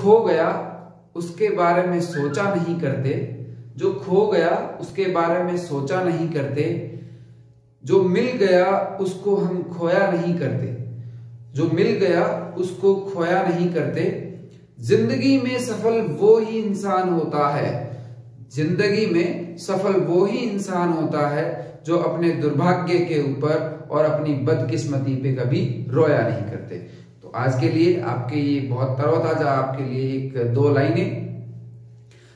खो गया उसके बारे में सोचा नहीं करते, जो खो गया उसके बारे में सोचा नहीं करते, जो मिल गया उसको हम खोया नहीं करते, जो मिल गया उसको खोया नहीं करते। जिंदगी में सफल वो ही इंसान होता है, जिंदगी में सफल वो ही इंसान होता है जो अपने दुर्भाग्य के ऊपर और अपनी बदकिस्मती पे कभी रोया नहीं करते। तो आज के लिए आपके ये बहुत तरोताजा आपके लिए एक दो लाइनें।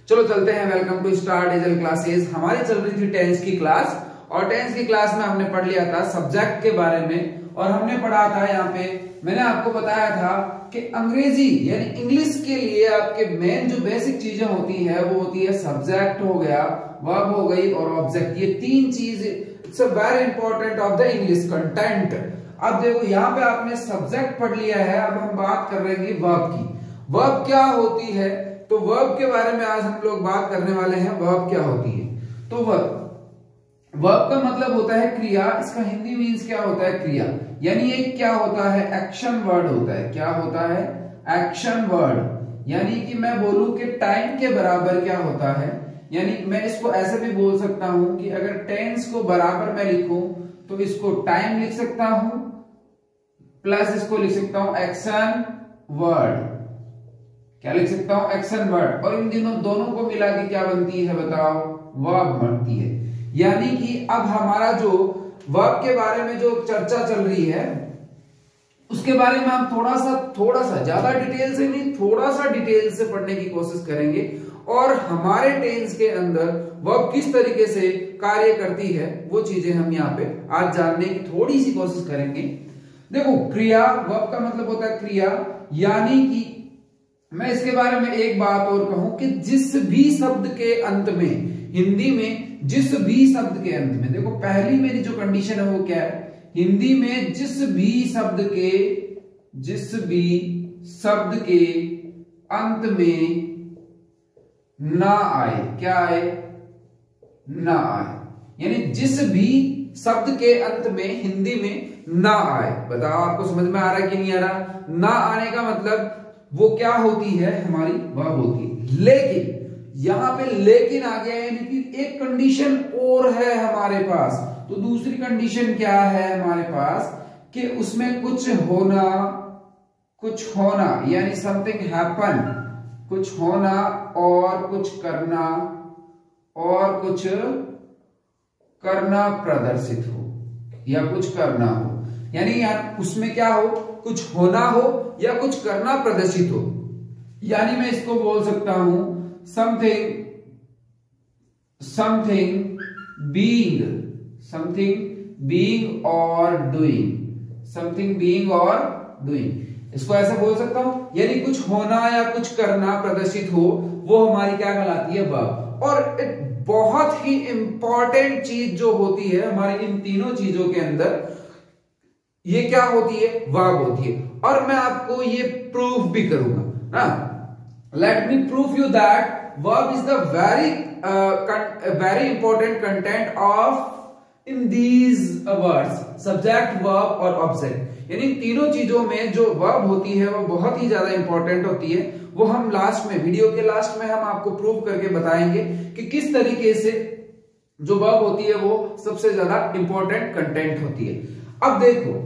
चलो चलते हैं। Welcome to star digital classes. हमारी चल रही थी टेंस की क्लास, और टेंस की क्लास में हमने पढ़ लिया था सब्जेक्ट के बारे में, और हमने पढ़ा था यहाँ पे मैंने आपको बताया था कि अंग्रेजी यानी इंग्लिश के लिए आपके मेन जो बेसिक चीजें होती है वो होती है सब्जेक्ट हो गया, वर्ब हो गई और ऑब्जेक्ट। ये तीन चीज it's a very important of the English content. अब देखो यहाँ पे आपने सब्जेक्ट पढ़ लिया है, अब हम बात कर रहे हैं वर्ब की। वर्ब क्या होती है, तो वर्ब के बारे में आज हम लोग बात करने वाले हैं। वर्ब क्या होती है, तो वर्ब का मतलब होता है क्रिया। इसका हिंदी मीन्स क्या होता है, क्रिया। यानी एक क्या होता है, एक्शन वर्ड होता है। क्या होता है, एक्शन वर्ड। यानी कि मैं बोलूं कि टाइम के बराबर क्या होता है, यानी मैं इसको ऐसे भी बोल सकता हूं कि अगर टेंस को बराबर मैं लिखूं तो इसको टाइम लिख सकता हूं प्लस इसको लिख सकता हूं एक्शन वर्ड। क्या लिख सकता हूं, एक्शन वर्ड। और इन दोनों को मिला के क्या बनती है बताओ, वर्ब बनती है। यानी कि अब हमारा जो वर्ब के बारे में जो चर्चा चल रही है उसके बारे में हम थोड़ा सा ज्यादा डिटेल से नहीं, थोड़ा सा डिटेल से पढ़ने की कोशिश करेंगे, और हमारे टेंस के अंदर वर्ब किस तरीके से कार्य करती है वो चीजें हम यहाँ पे आज जानने की थोड़ी सी कोशिश करेंगे। देखो क्रिया, वर्ब का मतलब होता है क्रिया। यानी कि मैं इसके बारे में एक बात और कहूं कि जिस भी शब्द के अंत में, हिंदी में जिस भी शब्द के अंत में, देखो पहली मेरी जो कंडीशन है वो क्या है, हिंदी में जिस भी शब्द के अंत में ना आए, क्या आए, ना आए। यानी जिस भी शब्द के अंत में हिंदी में ना आए। बताओ आपको समझ में आ रहा है कि नहीं आ रहा। ना आने का मतलब वो क्या होती है, हमारी वर्ब होती है। लेकिन यहां पे लेकिन आ गया, यानी कि एक कंडीशन और है हमारे पास। तो दूसरी कंडीशन क्या है हमारे पास कि उसमें कुछ होना यानी समथिंग हैपन, कुछ होना और कुछ करना प्रदर्शित हो या कुछ करना हो। यानी यार उसमें क्या हो, कुछ होना हो या कुछ करना प्रदर्शित हो। यानी मैं इसको बोल सकता हूं something being or doing, इसको ऐसे बोल सकता हूं। यानी कुछ होना या कुछ करना प्रदर्शित हो, वो हमारी क्या कहलाती है, वर्ब। और एक बहुत ही इंपॉर्टेंट चीज जो होती है हमारी इन तीनों चीजों के अंदर, ये क्या होती है, वर्ब होती है। और मैं आपको ये प्रूफ भी करूंगा ना। Let me proof you that verb is the very important content of in these words, subject, verb और object। यानी तीनों चीजों में जो verb होती है वो बहुत ही ज्यादा इंपॉर्टेंट होती है। वो हम लास्ट में, वीडियो के लास्ट में हम आपको प्रूव करके बताएंगे कि किस तरीके से जो verb होती है वो सबसे ज्यादा इंपॉर्टेंट कंटेंट होती है। अब देखो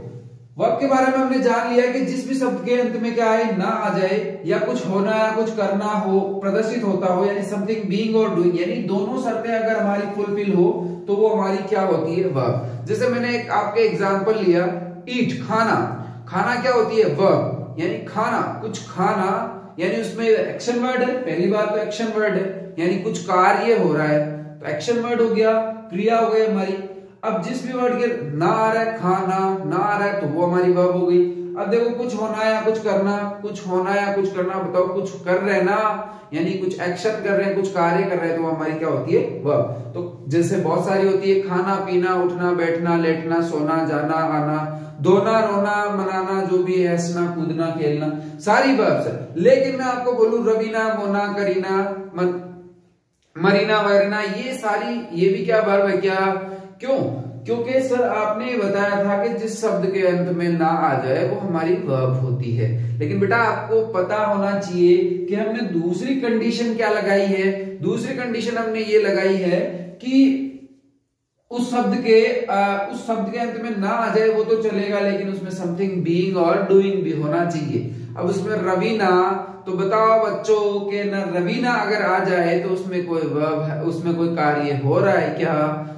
वर्ब के बारे में हमने जान लिया कि जिस भी शब्द के अंत में क्या है, ना आ जाए या कुछ होना या कुछ करना हो, प्रदर्शित होता हो, यानी समथिंग बीइंग और डूइंग, यानी दोनों शर्तें अगर हमारी फुलफिल हो तो वो हमारी क्या होती है, वर्ब। जैसे मैंने एक आपके एग्जांपल लिया, ईट, खाना क्या होती है, वर्ब। यानी खाना, कुछ खाना, यानी उसमें एक्शन वर्ड है। पहली बात तो एक्शन वर्ड है, यानी कुछ कार्य हो रहा है तो एक्शन वर्ड हो गया, क्रिया हो गई हमारी। अब जिस भी वर्ड के ना आ रहा है, खाना ना आ रहा है तो वो हमारी वर्ब हो गई। अब देखो कुछ होना या कुछ करना, कुछ होना या कुछ करना, बताओ कुछ कर रहे हैं ना, यानी कुछ एक्शन कर रहे हैं, कुछ कार्य कर रहे हैं, तो वो हमारी क्या होती है, वर्ब। तो जैसे बहुत सारी होती है, खाना पीना, उठना बैठना, लेटना सोना, जाना आना, दोना रोना मनाना, जो भी है, हंसना कूदना खेलना, सारी वर्ब्स है। लेकिन मैं आपको बोलूं रवीना, मोना, करीना, मरीना वरीना, ये सारी, ये भी क्या वर्ब है क्या, क्यों, क्योंकि सर आपने ये बताया था कि जिस शब्द के अंत में ना आ जाए वो हमारी वर्ब होती है, लेकिन बेटा आपको पता होना चाहिए कि हमने दूसरी कंडीशन क्या लगाई है। दूसरी कंडीशन हमने ये लगाई है कि उस शब्द के अंत में ना आ जाए वो तो चलेगा, लेकिन उसमें समथिंग बीइंग और डूइंग भी होना चाहिए। अब उसमें रवीना, तो बताओ बच्चों के न रवीना अगर आ जाए तो उसमें कोई वर्ब है, उसमें कोई कार्य हो रहा है क्या?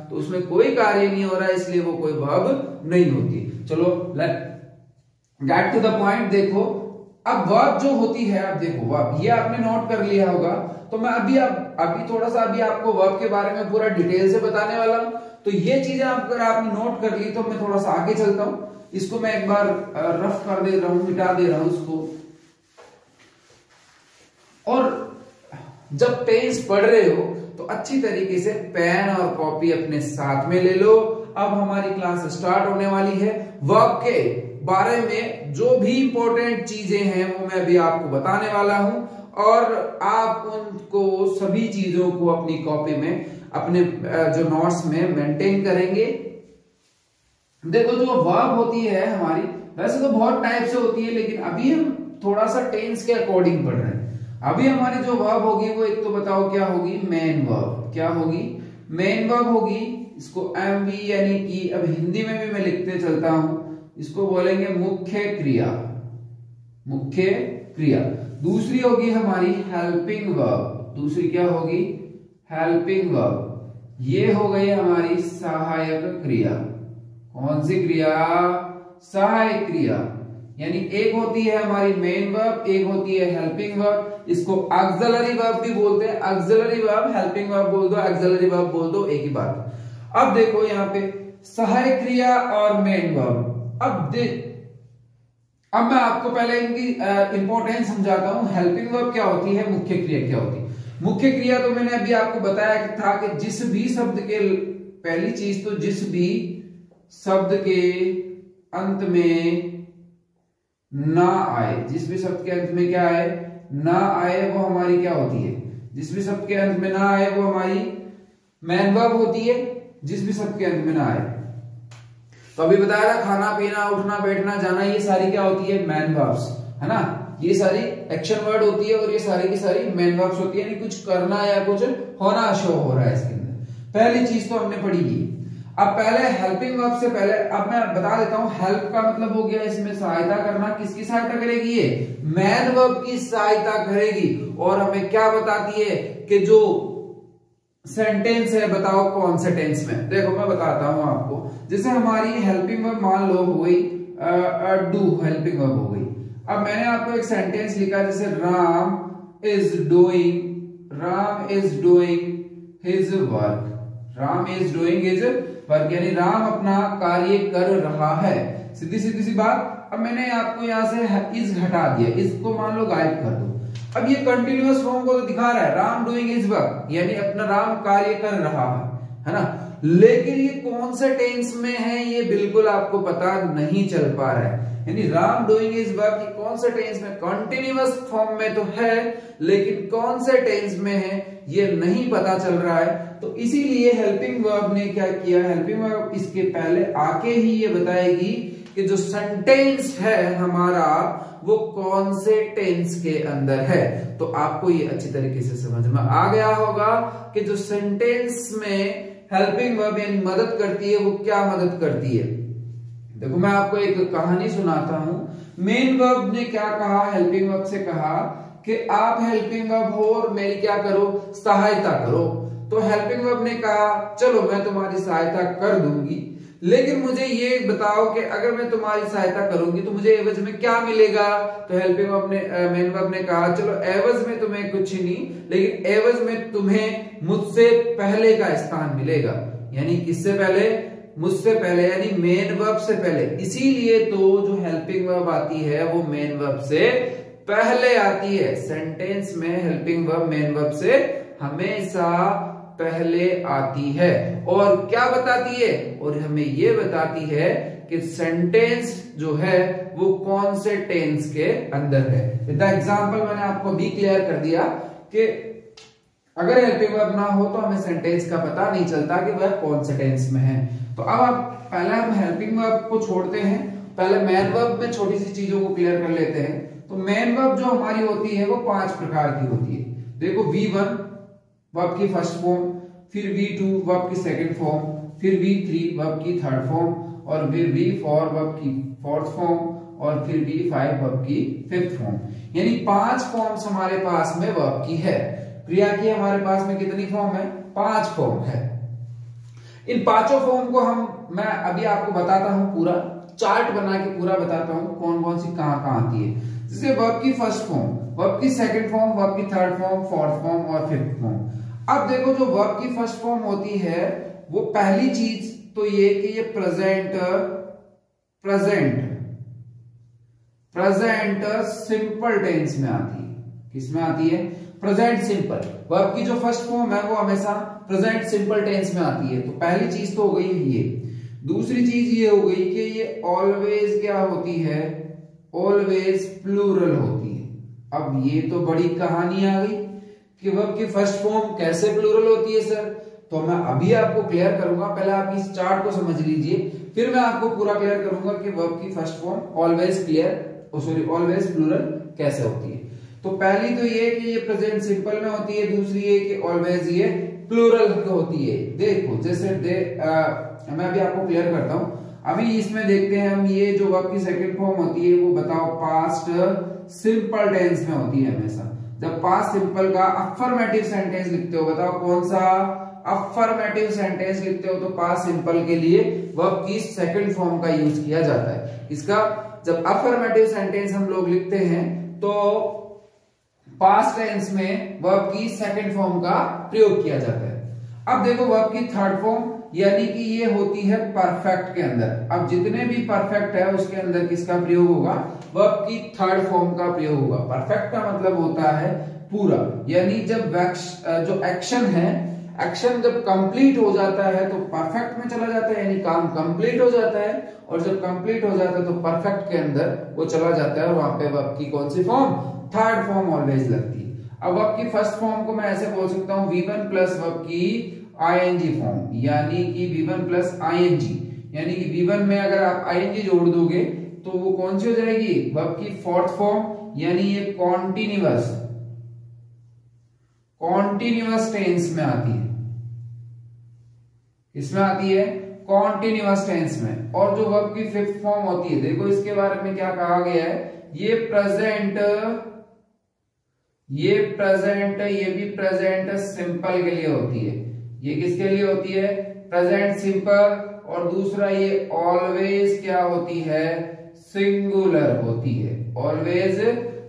तो उसमें कोई कार्य नहीं हो रहा है, इसलिए वो कोई वर्ब नहीं होती। चलो गेट टू द पॉइंट। देखो अब वर्ब जो होती है, अब देखो वर्ब ये आपने नोट कर लिया होगा, तो मैं अभी थोड़ा सा आपको वर्ब के बारे में पूरा डिटेल से बताने वाला हूं। तो ये चीजें अगर आपने नोट कर ली तो मैं थोड़ा सा आगे चलता हूं। इसको मैं एक बार रफ कर दे रहा हूं, मिटा दे रहा हूं इसको। और जब टेंस पढ़ रहे हो तो अच्छी तरीके से पेन और कॉपी अपने साथ में ले लो। अब हमारी क्लास स्टार्ट होने वाली है। वर्ब के बारे में जो भी इंपॉर्टेंट चीजें हैं वो मैं अभी आपको बताने वाला हूं, और आप उनको सभी चीजों को अपनी कॉपी में, अपने जो नोट्स में मेंटेन करेंगे। देखो जो वर्ब होती है हमारी, वैसे तो बहुत टाइप से होती है, लेकिन अभी हम थोड़ा सा टेंस के अकॉर्डिंग पढ़ रहे हैं। अभी हमारी जो वर्ब होगी वो एक तो बताओ क्या होगी? Main verb. क्या होगी? मेन वर्ब होगी। इसको एमवी यानी कि अब हिंदी में भी मैं लिखते चलता हूं, इसको बोलेंगे मुख्य क्रिया। मुख्य क्रिया। दूसरी होगी हमारी हेल्पिंग वर्ब। दूसरी क्या होगी? Helping verb. ये हो गई हमारी सहायक क्रिया। कौन सी क्रिया? सहायक क्रिया। यानी एक होती है हमारी मेन वर्ब, एक होती है हेल्पिंग वर्ब। इसको ऑक्सिलरी वर्ब भी बोलते हैं। ऑक्सिलरी वर्ब, हेल्पिंग वर्ब बोल दो, ऑक्सिलरी वर्ब बोल दो, एक ही बात। अब देखो यहाँ पे सहायक क्रिया और मेन वर्ब। अब मैं आपको पहले इनकी इंपॉर्टेंस समझाता हूं। हेल्पिंग वर्ब क्या होती है, मुख्य क्रिया क्या होती है। मुख्य क्रिया तो मैंने अभी आपको बताया था कि जिस भी शब्द के, पहली चीज तो जिस भी शब्द के अंत में ना आए, जिस भी शब्द के अंत में क्या आए? ना आए, वो हमारी क्या होती है? जिस भी शब्द के अंत में ना आए वो हमारी मेन वर्ब होती है। जिस भी शब्द के अंत में ना आए, तो अभी बताया था खाना पीना, उठना बैठना जाना, ये सारी क्या होती है? मेन वर्ब्स, है ना। ये सारी एक्शन वर्ड होती है और ये सारी की सारी मेन वर्ब्स होती है, यानी कुछ करना या कुछ होना शो हो रहा है इसके अंदर। पहली चीज तो हमने पढ़ी ये। अब पहले हेल्पिंग वर्ब से पहले अब मैं बता देता हूं, हेल्प का मतलब हो गया इसमें सहायता करना। किसकी सहायता करेगी? ये मेन वर्ब की सहायता करेगी। और हमें क्या बताती है कि जो सेंटेंस है, बताओ कौन से टेंस में। देखो मैं बताता हूं आपको। जैसे हमारी हेल्पिंग वर्ब मान लो हो गई डू, हेल्पिंग वर्ब हो गई। अब मैंने आपको एक सेंटेंस लिखा, जैसे Ram is doing his work. Ram is doing his work, यानी राम अपना कार्य कर रहा है। सीधी सीधी सी बात। अब मैंने आपको यहां से इज हटा दिया, इसको मान लो गायब कर दो। अब ये कंटिन्यूअस फॉर्म को तो दिखा रहा है, राम डूइंग हिज वर्क, यानी अपना राम कार्य कर रहा है ना। लेकिन ये कौन से टेंस में है ये बिल्कुल आपको पता नहीं चल पा रहा है। यानी राम डूइंग हिज वर्क कौन से टेंस में? कंटिन्यूअस फॉर्म में तो है, लेकिन कौन से टेंस में है ये नहीं पता चल रहा है। तो इसीलिए हेल्पिंग वर्ब ने क्या किया? हेल्पिंग वर्ब इसके पहले आके ही ये बताएगी कि जो सेंटेंस है हमारा वो कौन से टेंस के अंदर है। तो आपको ये अच्छी तरीके से समझ में आ गया होगा कि जो सेंटेंस में हेल्पिंग वर्ब यानी मदद करती है वो क्या मदद करती है। देखो मैं आपको एक कहानी सुनाता हूं। मेन वर्ब ने क्या कहा? हेल्पिंग वर्ब से कहा कि आप हेल्पिंग वर्ब हो और मेरी क्या करो? सहायता करो। तो हेल्पिंग वर्ब ने कहा चलो मैं तुम्हारी सहायता कर दूंगी, लेकिन मुझे ये बताओ कि अगर मैं तुम्हारी सहायता करूंगी तो मुझे एवज में क्या मिलेगा। तो हेल्पिंग वर्ब ने, मेन वर्ब ने कहा चलो एवज में तुम्हें कुछ नहीं, लेकिन एवज में तुम्हें मुझसे पहले का स्थान मिलेगा। यानी किससे पहले? मुझसे पहले, यानी मेन वर्ब से पहले। इसीलिए तो जो हेल्पिंग वर्ब आती है वो मेन वर्ब से पहले आती है। सेंटेंस में हेल्पिंग वर्ब मेन वर्ब से हमेशा पहले आती है। और क्या बताती है? और हमें ये बताती है कि सेंटेंस जो है वो कौन से टेंस के अंदर है। विद द एग्जांपल मैंने आपको भी क्लियर कर दिया कि अगर हेल्पिंग वर्ब ना हो तो हमें सेंटेंस का पता नहीं चलता कि वह कौन से टेंस में है। तो अब आप पहले हम हेल्पिंग वर्ब को छोड़ते हैं, पहले मेन वर्ब में छोटी सी चीजों को क्लियर कर लेते हैं। तो मेन वर्ब जो हमारी होती है वो 5 प्रकार की होती है। देखो V1 वर्ब की फर्स्ट फॉर्म, फिर V2 वर्ब की सेकंड फॉर्म, फिर V3 वर्ब की थर्ड फॉर्म, और फिर V4 वर्ब की फोर्थ फॉर्म, और फिर V5 वर्ब की फिफ्थ फॉर्म। यानी 5 फॉर्म्स हमारे पास में वर्ब की है। क्रिया की हमारे पास में कितनी फॉर्म है? 5 फॉर्म है। इन 5 फॉर्म को मैं अभी आपको बताता हूं, पूरा चार्ट बना के पूरा बताता हूं कौन कौन सी कहां आती है। जैसे वर्ब की फर्स्ट फॉर्म, वर्ब की सेकंड फॉर्म, वर्ब की थर्ड फॉर्म, फोर्थ फॉर्म और फिफ्थ फॉर्म। अब देखो जो वर्ब की फर्स्ट फॉर्म होती है वो पहली चीज तो ये कि ये प्रेजेंट सिंपल टेंस में आती है। किसमें आती है? Present simple. वर्ब की जो फर्स्ट फॉर्म है वो हमेशा प्रेजेंट सिंपल टेंस में आती है। तो पहली चीज तो हो गई ये। दूसरी चीज ये हो गई कि ये ऑलवेज क्या होती है? ऑलवेज प्लूरल होती है। अब ये तो बड़ी कहानी आ गई कि वर्ब की फर्स्ट फॉर्म कैसे प्लूरल होती है सर, तो मैं अभी आपको क्लियर करूंगा। पहले आप इस चार्ट को समझ लीजिए, फिर मैं आपको पूरा क्लियर करूंगा कि वर्ब की फर्स्ट फॉर्म ऑलवेज प्लूरल कैसे होती है। तो पहली तो ये कि ये प्रेजेंट सिंपल में होती है, दूसरी ये कि ऑलवेज ये प्लूरल होती है। देखो जैसे मैं अभी आपको क्लियर करता हूं। अभी इसमें देखते हैं हम, ये जो वर्ब की सेकंड फॉर्म होती है वो बताओ पास्ट सिंपल टेंस में होती है हमेशा। जब पास्ट सिंपल का अफर्मेटिव सेंटेंस लिखते हो, बताओ कौन सा अफर्मेटिव सेंटेंस लिखते हो, तो पास्ट सिंपल के लिए वर्ब की सेकंड फॉर्म का यूज किया जाता है। इसका जब अफर्मेटिव सेंटेंस हम लोग लिखते हैं तो पास्ट टेंस में वर्ब की सेकंड फॉर्म का प्रयोग किया जाता है। अब देखो वर्ब की थर्ड फॉर्म, यानी कि ये होती है परफेक्ट के अंदर। अब जितने भी परफेक्ट है उसके अंदर किसका प्रयोग होगा? वर्ब की थर्ड फॉर्म का प्रयोग होगा। परफेक्ट का मतलब होता है पूरा, यानी जब जो एक्शन है, एक्शन जब कंप्लीट हो जाता है तो परफेक्ट में चला जाता है, यानी काम कंप्लीट हो जाता है। और जब कंप्लीट हो जाता है तो परफेक्ट के अंदर वो चला जाता है, और वहां पे वर्ब की कौन सी फॉर्म? थर्ड फॉर्म ऑलवेज लगती है। अब वर्ब की फर्स्ट फॉर्म को मैं ऐसे बोल सकता हूं V1 प्लस वर्ब की ING फॉर्म, यानी कि V1 प्लस ING, यानी कि V1 में अगर आप ING जोड़ दोगे तो वो कौन सी हो जाएगी? वर्ब की फोर्थ फॉर्म, यानी ये कॉन्टिन्यूअस टेंस में आती है। इसमें आती है कॉन्टिन्यूअस टेंस में। और जो वर्ब की फिफ्थ फॉर्म होती है, देखो इसके बारे में क्या कहा गया है, ये भी प्रेजेंट सिंपल के लिए होती है। ये किसके लिए होती है? Present simple. और दूसरा ये ऑलवेज क्या होती है? सिंगुलर होती है। ऑलवेज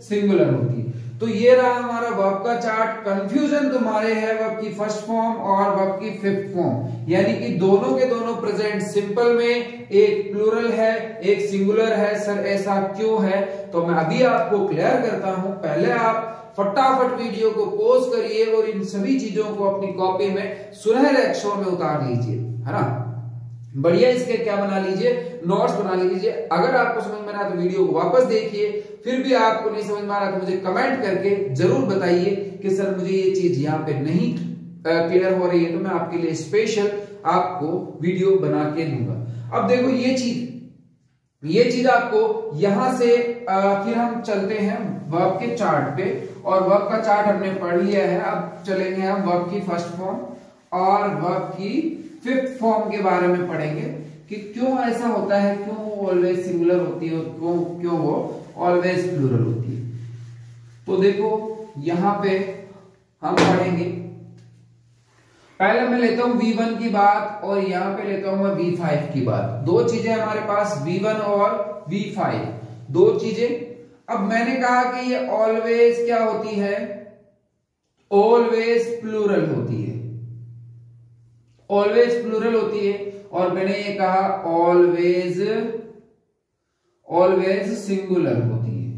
सिंगुलर होती है। तो ये रहा हमारा वर्ब का चार्ट। कंफ्यूजन तुम्हारे है वर्ब की फर्स्ट फॉर्म और वर्ब की फिफ्थ फॉर्म, यानी कि दोनों के दोनों प्रेजेंट सिंपल में, एक प्लूरल है एक सिंगुलर है। सर ऐसा क्यों है? तो मैं अभी आपको क्लियर करता हूं। पहले आप फटाफट वीडियो को पॉज करिए और इन सभी चीजों को अपनी कॉपी में सुनहरे अक्षरों में उतार लीजिए, है ना। बढ़िया इसके क्या बना लीजिए? नोट्स बना लीजिए। अगर आपको समझ में ना आया तो वीडियो को वापस देखिए। फिर भी आपको नहीं समझ में आ रहा तो मुझे कमेंट करके जरूर बताइए कि सर मुझे ये चीज यहाँ पे नहीं क्लियर हो रही है, तो मैं आपके लिए स्पेशल आपको वीडियो बना के दूंगा। अब देखो ये चीज आपको यहां से फिर हम चलते हैं वर्ब के चार्ट पे, और वर्ब का चार्ट हमने पढ़ लिया है। अब चलेंगे हम वर्ब की फर्स्ट फॉर्म और वर्ब की फिफ्थ फॉर्म के बारे में पढ़ेंगे कि क्यों ऐसा होता है, क्यों ऑलवेज सिंगुलर होती है, क्यों वो ऑलवेज प्लूरल होती है। तो देखो यहां पे हम पढ़ेंगे, पहले मैं लेता हूं V1 की बात और यहां पे लेता हूं मैं V5 की बात। दो चीजें हमारे पास V1 और V5, दो चीजें। अब मैंने कहा कि ये ऑलवेज क्या होती है? ऑलवेज प्लूरल होती है। ऑलवेज प्लूरल होती है। और मैंने ये कहा ऑलवेज सिंगुलर होती है।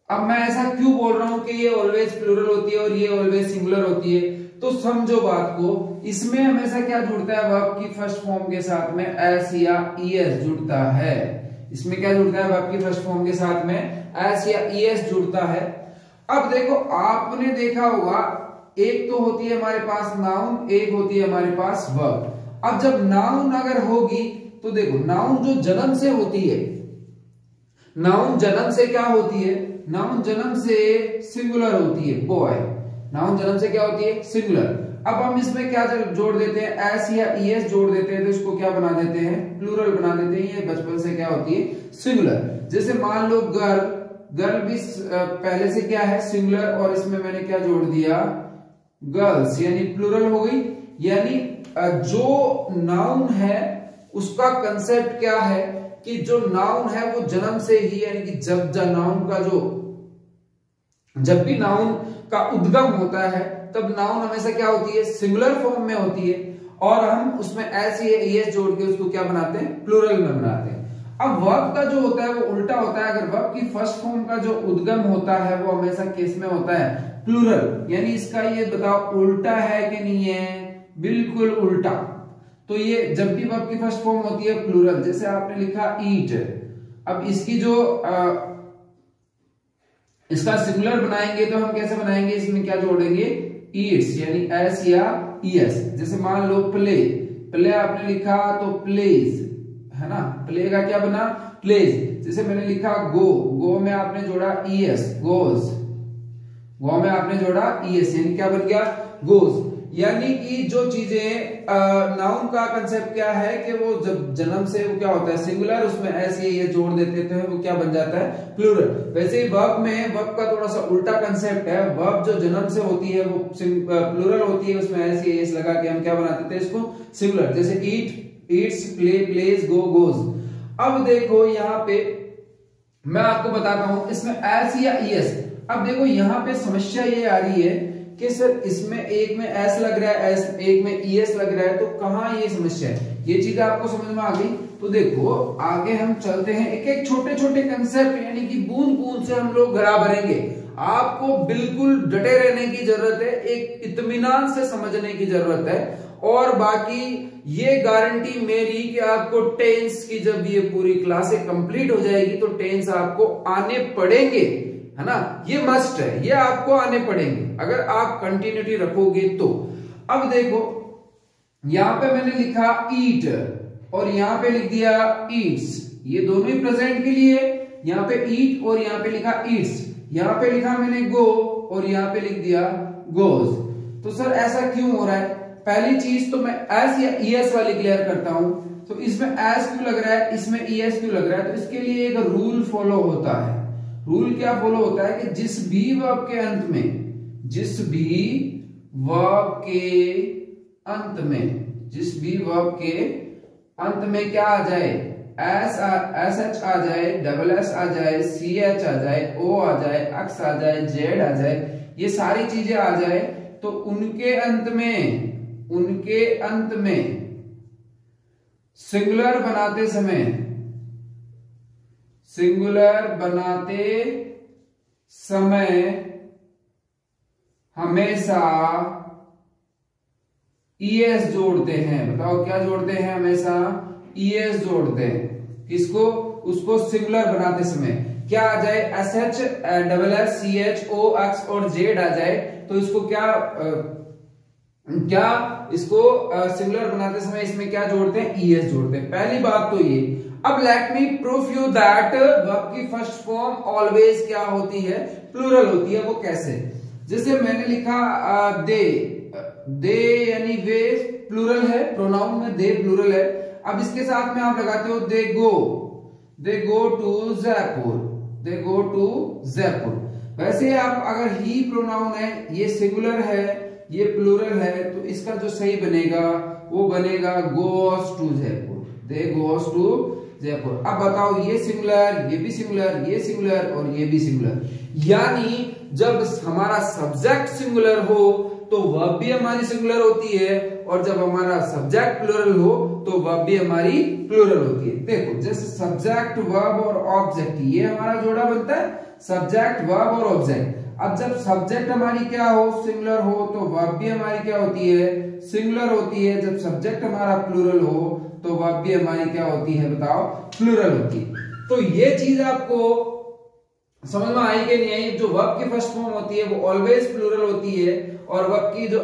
अब मैं ऐसा क्यों बोल रहा हूं कि ये ऑलवेज प्लूरल होती है और ये ऑलवेज सिंगुलर होती है? तो समझो बात को, इसमें हमेशा क्या जुड़ता है? वर्ब की फर्स्ट फॉर्म के साथ में एस या ईएस जुड़ता है। इसमें क्या जुड़ता है? वर्ब की फर्स्ट फॉर्म के साथ में एस या ईएस जुड़ता है। अब देखो आपने देखा होगा, एक तो होती है हमारे पास नाउन, एक होती है हमारे पास वर्ब। अब जब नाउन अगर होगी तो देखो नाउन जो जन्म से होती है, नाउन जन्म से क्या होती है, नाउन जन्म से सिंगुलर होती है बॉय, नाउन जन्म से क्या होती है सिंगुलर। अब हम इसमें क्या जोड़ देते हैं, एस या ईएस जोड़ देते हैं तो इसको क्या बना देते हैं प्लूरल बना देते हैं। ये बचपन से क्या होती है सिंगुलर। जैसे मान लो गर्ल, गर्ल भी पहले से क्या है सिंगुलर और इसमें मैंने क्या जोड़ दिया गर्ल्स, यानी प्लूरल हो गई। यानी जो नाउन है उसका कंसेप्ट क्या है कि जो नाउन है वो जन्म से ही, यानी कि जब नाउन का जब भी नाउन का उद्गम होता है तब नाउन हमेशा क्या होती है सिंगुलर फॉर्म में होती है और हम उसमें एस या ईएस जोड़ के उसको क्या बनाते हैं प्लूरल में बनाते हैं। अब वर्ब का जो होता है वो उल्टा होता है। अगर वर्ब की फर्स्ट फॉर्म का जो उद्गम होता है वो हमेशा किस में होता है प्लूरल। यानी इसका ये बताओ उल्टा है कि नहीं है, बिल्कुल उल्टा। तो ये जब भी वर्ब की फर्स्ट फॉर्म होती है प्लूरल, जैसे आपने लिखा ईट, अब इसकी जो इसका सिंगुलर बनाएंगे तो हम कैसे बनाएंगे, इसमें क्या जोड़ेंगे ईट्स, यानी एस या ईएस। जैसे मान लो प्ले, प्ले आपने लिखा तो प्लेज, है ना, प्ले का क्या बना प्लेज। जैसे मैंने लिखा गो, गो में आपने जोड़ा ईएस गोज, गो में आपने जोड़ा ईएस यानी क्या बन गया गोज। यानी कि जो चीजें नाउन का कंसेप्ट क्या है कि वो जब जन्म से वो क्या होता है सिंगुलर, उसमें ऐसे ये जोड़ देते थे वो क्या बन जाता है प्लूरल। वैसे ही वर्ब में, वर्ब का थोड़ा सा उल्टा कंसेप्ट है। वर्ब जो जन्म से होती है वो प्लूरल होती है, उसमें ऐसे एस लगा के हम क्या बनाते थे इसको सिंगुलर। जैसे eat eats, play plays, go goes. अब देखो यहाँ पे मैं आपको बताता हूं इसमें एस या ईएस। अब देखो यहाँ पे समस्या ये आ रही है कि सर इसमें एक में एस लग रहा है, एस एक में ईएस लग रहा है, तो कहां ये समस्या है, ये चीज आपको समझ में आ गई। तो देखो आगे हम चलते हैं, एक एक छोटे छोटे कंसेप्ट यानी कि बूंद बूंद से हम लोग घड़ा भरेंगे। आपको बिल्कुल डटे रहने की जरूरत है, एक इत्मीनान से समझने की जरूरत है। और बाकी ये गारंटी मेरी कि आपको टेंस की जब ये पूरी क्लासें कंप्लीट हो जाएगी तो टेंस आपको आने पड़ेंगे, है ना, ये मस्ट है, ये आपको आने पड़ेंगे अगर आप कंटिन्यूटी रखोगे तो। अब देखो यहां पे मैंने लिखा ईट और यहां पे लिख दिया ईट्स, ये दोनों ही प्रेजेंट के लिए, यहां पे ईट और यहां पे लिखा ईट्स, यहां पे लिखा मैंने गो और यहां पे लिख दिया गोज। तो सर ऐसा क्यों हो रहा है, पहली चीज तो मैं एस या ईएस वाली क्लियर करता हूं। तो इसमें एस क्यों लग रहा है, इसमें ईएस क्यों लग रहा है, तो इसके लिए एक रूल फॉलो होता है। रूल क्या फॉलो होता है कि जिस भी वर्ब के अंत में, जिस भी वर्ब के अंत में, जिस भी वर्ब के अंत में क्या आ जाए, एस एच आ जाए, डबल एस आ जाए, सी एच आ जाए, ओ आ जाए, एक्स आ जाए, जेड आ जाए, ये सारी चीजें आ जाए, तो उनके अंत में, उनके अंत में सिंगुलर बनाते समय, सिंगुलर बनाते समय हमेशा ईएस जोड़ते हैं। बताओ क्या जोड़ते हैं, हमेशा ईएस जोड़ते हैं। किसको, उसको सिंगुलर बनाते समय क्या आ जाए, S H, double S, C H, O, X और जेड आ जाए, तो इसको क्या इसको सिंगुलर बनाते समय इसमें क्या जोड़ते हैं, ईएस जोड़ते हैं। पहली बात तो ये। अब let me proof you that verb की फर्स्ट फॉर्म ऑलवेज क्या होती है, प्लूरल होती है। वो कैसे, जैसे मैंने लिखा दे, दे यानी वे प्लूरल है, प्रोनाउन में दे प्लूरल है। अब इसके साथ में आप लगाते हो they go to Jaipur, they go to Jaipur. वैसे आप अगर ही प्रोनाउन है, ये सिंगुलर है, ये प्लूरल है, तो इसका जो सही बनेगा वो बनेगा goes to Jaipur, they goes to Jaipur. अब बताओ ये सिंगुलर, ये भी सिंगुलर, ये सिंगुलर और ये भी सिंगुलर। यानी जब हमारा सब्जेक्ट सिंगुलर हो तो वर्ब भी हमारी सिंगुलर होती है, और जब हमारा सब्जेक्ट प्लूरल हो तो वर्ब भी हमारी प्लूरल होती है। देखो जैसे सब्जेक्ट, वर्ब और ऑब्जेक्ट, ये हमारा जोड़ा बनता है सब्जेक्ट, वर्ब और ऑब्जेक्ट। अब जब सब्जेक्ट हमारी क्या हो, सिंगुलर हो, तो वर्ब भी हमारी क्या होती है, सिंगुलर होती है। जब सब्जेक्ट हमारा प्लूरल हो तो वर्ब भी हमारी क्या होती है, बताओ, प्लूरल होती है। तो ये चीज आपको समझ में आई कि नहीं आई? जो वर्ब की फर्स्ट फॉर्म होती है वो ऑलवेज प्लूरल होती है और वर्ब की जो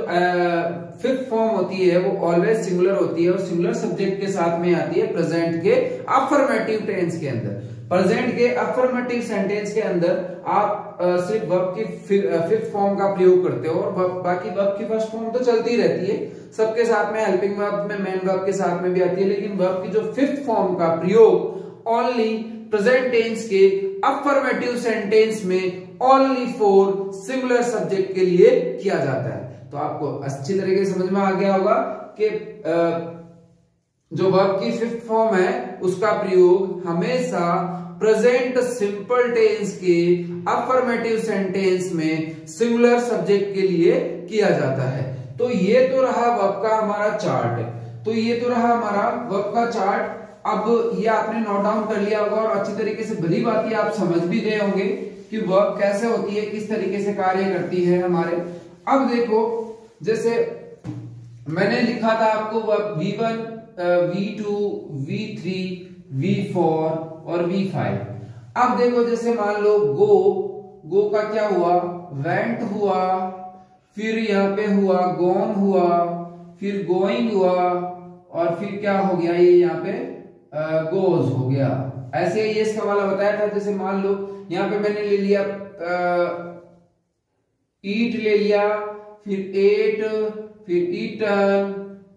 फिफ्थ फॉर्म होती है वो ऑलवेज सिंगुलर होती है और सिंगुलर सब्जेक्ट के साथ में आती है प्रेजेंट के अफर्मेटिव टेंस के अंदर। प्रेजेंट के अफर्मेटिव सेंटेंस के अंदर आप सिर्फ वर्ब की फिफ्थ फॉर्म का प्रयोग करते हो और बाकी वर्ब की फर्स्ट फॉर्म तो चलती रहती है सबके साथ में, हेल्पिंग वर्ब में, मेन वर्ब के साथ में भी आती है, लेकिन वर्ब की जो फिफ्थ फॉर्म का प्रयोग ओनली प्रेजेंट टेंस के अफर्मेटिव सेंटेंस में ओनली फॉर सिंगुलर सब्जेक्ट के लिए किया जाता है। तो आपको अच्छी तरीके से समझ में आ गया होगा कि जो वर्ब की फिफ्थ फॉर्म है उसका प्रयोग हमेशा प्रेजेंट सिंपल टेंस के अफर्मेटिव सेंटेंस में सिंगुलर सब्जेक्ट के लिए किया जाता है। तो ये तो रहा वर्ब का हमारा चार्ट, तो ये तो रहा हमारा वर्ब का चार्ट। अब ये आपने नोट डाउन कर लिया होगा और अच्छी तरीके से भली बात आप समझ भी गए होंगे कि वर्ब कैसे होती है, किस तरीके से कार्य करती है हमारे। अब देखो जैसे मैंने लिखा था आपको verb V1, V2, V3, V4 और V5। अब देखो जैसे मान लो गो का क्या हुआ, वेंट हुआ, फिर यहाँ पे हुआ गोन हुआ, फिर गोइंग हुआ और फिर क्या हो गया ये यहाँ पे गोज हो गया। ऐसे ये इसका वाला बताया था। जैसे मान लो यहाँ पे मैंने ले लिया ईट ले लिया, फिर एट, फिर ईटन,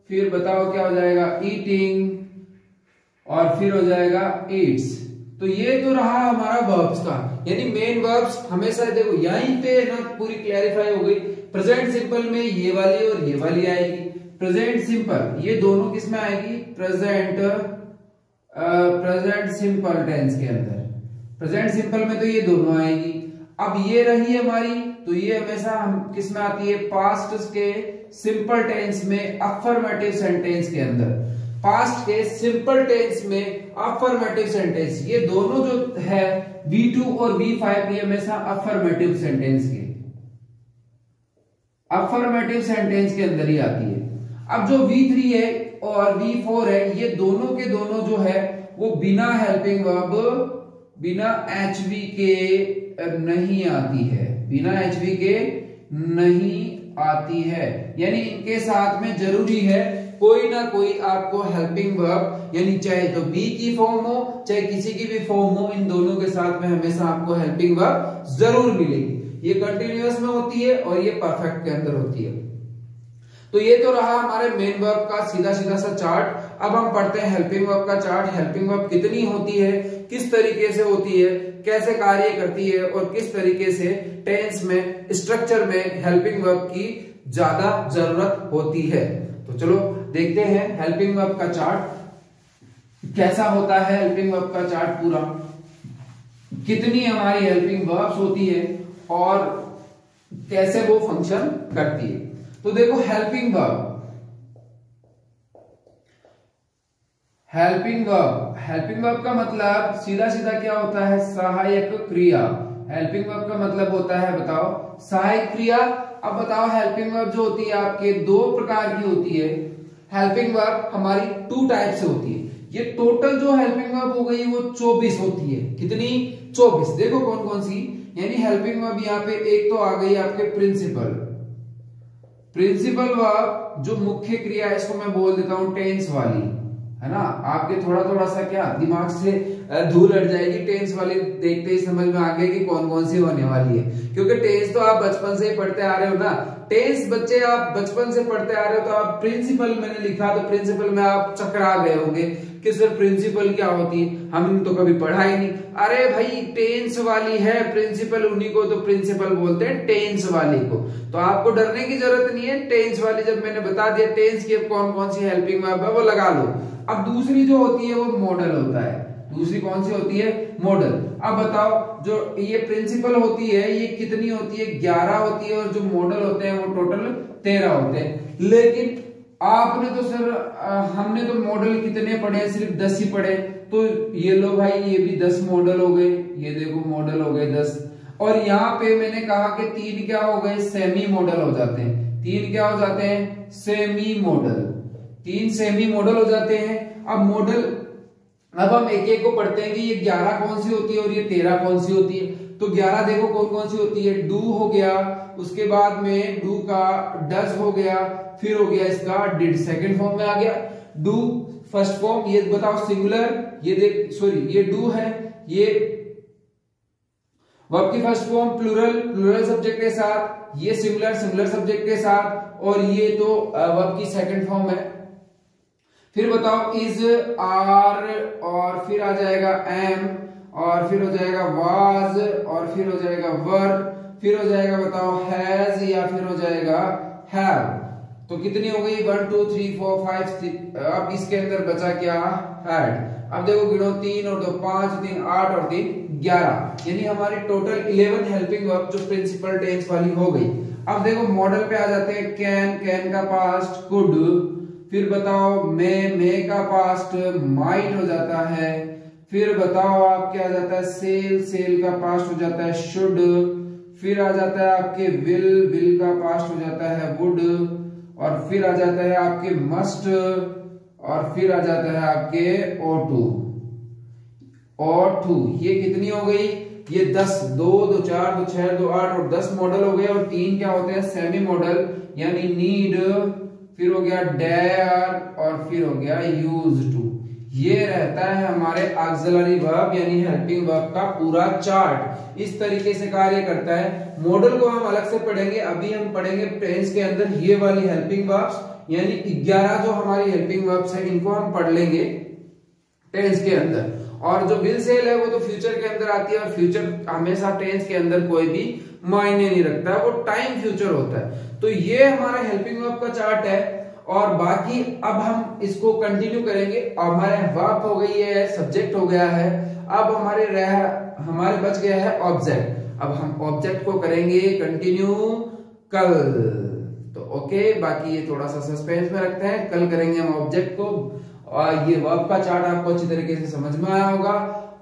फिर बताओ क्या हो जाएगा ईटिंग और फिर हो जाएगा ईट्स। तो ये तो रहा हमारा वर्ब्स का, यानी मेन वर्ब्स हमेशा देखो यहीं पे ना पूरी क्लैरिफाई हो गई। प्रेजेंट सिंपल में ये वाली और ये वाली आएगी। प्रेजेंट सिंपल ये दोनों किस में आएगी, प्रेजेंट सिंपल टेंस के अंदर। प्रेजेंट सिंपल में तो ये दोनों आएगी। अब ये रही हमारी, तो ये हमेशा हम किस में आती है, पास्ट के सिंपल टेंस में अफर्मेटिव सेंटेंस के अंदर। पास्ट के सिंपल टेंस में अफर्मेटिव सेंटेंस, ये दोनों जो है V2 और V5 ये हमेशा अफर्मेटिव सेंटेंस के अंदर ही आती है। अब जो V3 है और V4 है ये दोनों के दोनों जो है वो बिना हेल्पिंग वर्ब, बिना HV के नहीं आती है, बिना HV के नहीं आती है। यानी इनके साथ में जरूरी है कोई ना कोई आपको हेल्पिंग वर्ब, यानी चाहे तो बी की फॉर्म हो चाहे किसी की भी फॉर्म हो, इन दोनों के साथ में हमेशा आपको हेल्पिंग वर्ब जरूर मिलेगी। ये कंटिन्यूअस में होती है और ये परफेक्ट के अंदर होती है। तो ये तो रहा हमारे मेन वर्ब का सीधा सीधा सा चार्ट। अब हम पढ़ते हैं हेल्पिंग वर्ब का चार्ट। हेल्पिंग वर्ब कितनी होती है, किस तरीके से होती है, कैसे कार्य करती है और किस तरीके से टेंस में, स्ट्रक्चर में हेल्पिंग वर्ब की ज्यादा जरूरत होती है। तो चलो देखते हैं हेल्पिंग वर्ब का चार्ट कैसा होता है। हेल्पिंग वर्ब का चार्ट पूरा कितनी हमारी हेल्पिंग वर्ब्स होती है और कैसे वो फंक्शन करती है। तो देखो हेल्पिंग वर्ब, हेल्पिंग वर्ब का मतलब सीधा सीधा क्या होता है, सहायक क्रिया। हेल्पिंग वर्ब का मतलब होता है, बताओ, सहायक क्रिया। अब बताओ हेल्पिंग वर्ब जो होती है आपके दो प्रकार की होती है। हेल्पिंग वर्ब हमारी 2 टाइप से होती है। ये टोटल जो हेल्पिंग वर्ब हो गई वो 24 होती है। कितनी, 24। देखो कौन कौन सी, यानी हेल्पिंग वर्ब यहाँ पे एक तो आ गई आपके प्रिंसिपल वर्ब जो मुख्य क्रिया है, इसको मैं बोल देता हूं टेंस वाली, है ना। आपके थोड़ा सा क्या दिमाग से धूल हट जाएगी, टेंस वाली देखते ही समझ में आ गया कि कौन कौन सी होने वाली है, क्योंकि टेंस तो आप बचपन से ही पढ़ते आ रहे हो ना। टेंस बच्चे आप बचपन से पढ़ते आ रहे हो, तो आप प्रिंसिपल मैंने लिखा तो प्रिंसिपल में आप चकरा गए होंगे कि सर प्रिंसिपल क्या होती है, हमने तो कभी पढ़ा ही नहीं। अरे भाई टेंस वाली है प्रिंसिपल, उन्हीं को तो प्रिंसिपल बोलते हैं, टेंस वाली को। तो आपको डरने की जरूरत नहीं है। टेंस वाली जब मैंने बता दिया टेंस की कौन कौन सी हेल्पिंग वर्ब है वो लगा लो। अब दूसरी जो होती है वो मॉडल होता है। दूसरी कौन सी होती है, मॉडल। अब बताओ जो ये प्रिंसिपल होती है ये कितनी होती है, 11 होती है, और जो मॉडल होते हैं वो टोटल 13 होते हैं। लेकिन आपने तो सर हमने तो मॉडल कितने पढ़े, सिर्फ 10 ही पढ़े। तो ये लो भाई, ये भी 10 मॉडल हो गए, ये देखो मॉडल हो गए 10। और यहाँ पे मैंने कहा कि 3 क्या हो गए, सेमी मॉडल हो जाते हैं। 3 क्या हो जाते हैं, सेमी मॉडल। 3 सेमी मॉडल हो जाते हैं। अब मॉडल, अब हम एक एक को पढ़ते हैं कि ये 11 कौन सी होती है और ये 13 कौन सी होती है। तो 11 देखो कौन कौन सी होती है, डू हो गया, उसके बाद में डू का डज हो गया, फिर हो गया इसका डिड, सेकंड फॉर्म में आ गया। डू फर्स्ट फॉर्म, ये बताओ सिंगुलर, ये देख सॉरी ये डू है, ये वर्ब की first form plural, plural subject के साथ, ये सिंगुलर, सिंगुलर सब्जेक्ट के साथ, और ये तो वर्ब की सेकंड फॉर्म है। फिर बताओ इज, आर, और फिर आ जाएगा एम, और फिर हो जाएगा वाज, और फिर हो जाएगा वर, फिर हो जाएगा बताओ हैज, या फिर हो जाएगा हैव। तो कितनी हो गई 1 2 3 4 5 6। अब इसके अंदर बचा क्या, हैड। अब देखो गिनो, 3 और 2 5, 3 8 और 3 11, यानी हमारी टोटल 11 हेल्पिंग वर्ब जो प्रिंसिपल टेंस वाली हो गई। अब देखो मॉडल पे आ जाते हैं, कैन, कैन का पास्ट कुड, फिर बताओ मे का पास्ट माइट हो जाता है, फिर बताओ आप क्या आ जाता है, सेल, सेल का पास्ट हो जाता है शुड, फिर आ जाता है आपके विल का पास्ट हो जाता है वुड, और फिर आ जाता है आपके मस्ट, और फिर आ जाता है आपके और टू। ये कितनी हो गई, ये 10, 2 2 4 2 6 2 8 और 10 मॉडल हो गए, और 3 क्या होते हैं सेमी मॉडल, यानी नीड, फिर हो गया डेयर, और फिर हो गया यूज्ड टू। ये रहता है हमारे ऑक्सिलरी वर्ब यानी हेल्पिंग वर्ब का पूरा चार्ट, इस तरीके से कार्य करता है। मॉडल को हम अलग से पढ़ेंगे, अभी हम पढ़ेंगे टेंस के अंदर ये वाली हेल्पिंग वर्ब्स, यानी 11 जो हमारी हेल्पिंग वर्ब्स है इनको हम पढ़ लेंगे टेंस के अंदर। और जो विल सेल है वो तो फ्यूचर के अंदर आती है, और फ्यूचर हमेशा टेंस के अंदर कोई भी मायने नहीं रखता है, वो टाइम फ्यूचर होता है। तो ये हमारा हेल्पिंग वर्ब का चार्ट है, और बाकी अब हम इसको कंटिन्यू करेंगे। हमारे वर्ब हो गई है, सब्जेक्ट हो गया है, अब हमारे बच गया है ऑब्जेक्ट। अब हम ऑब्जेक्ट को करेंगे कंटिन्यू कल, तो ओके, बाकी ये थोड़ा सा सस्पेंस में रखते हैं, कल करेंगे हम ऑब्जेक्ट को। और ये वर्ब का चार्ट आपको अच्छी तरीके से समझ में आया होगा,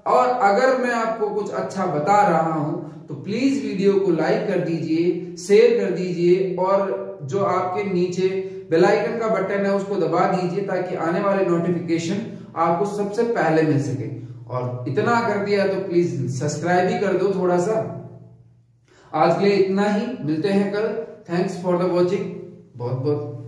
और अगर मैं आपको कुछ अच्छा बता रहा हूं तो प्लीज वीडियो को लाइक कर दीजिए, शेयर कर दीजिए, और जो आपके नीचे बेल आइकन का बटन है उसको दबा दीजिए, ताकि आने वाले नोटिफिकेशन आपको सबसे पहले मिल सके। और इतना कर दिया तो प्लीज सब्सक्राइब भी कर दो थोड़ा सा। आज के लिए इतना ही, मिलते हैं कल। थैंक्स फॉर द वॉचिंग, बहुत बहुत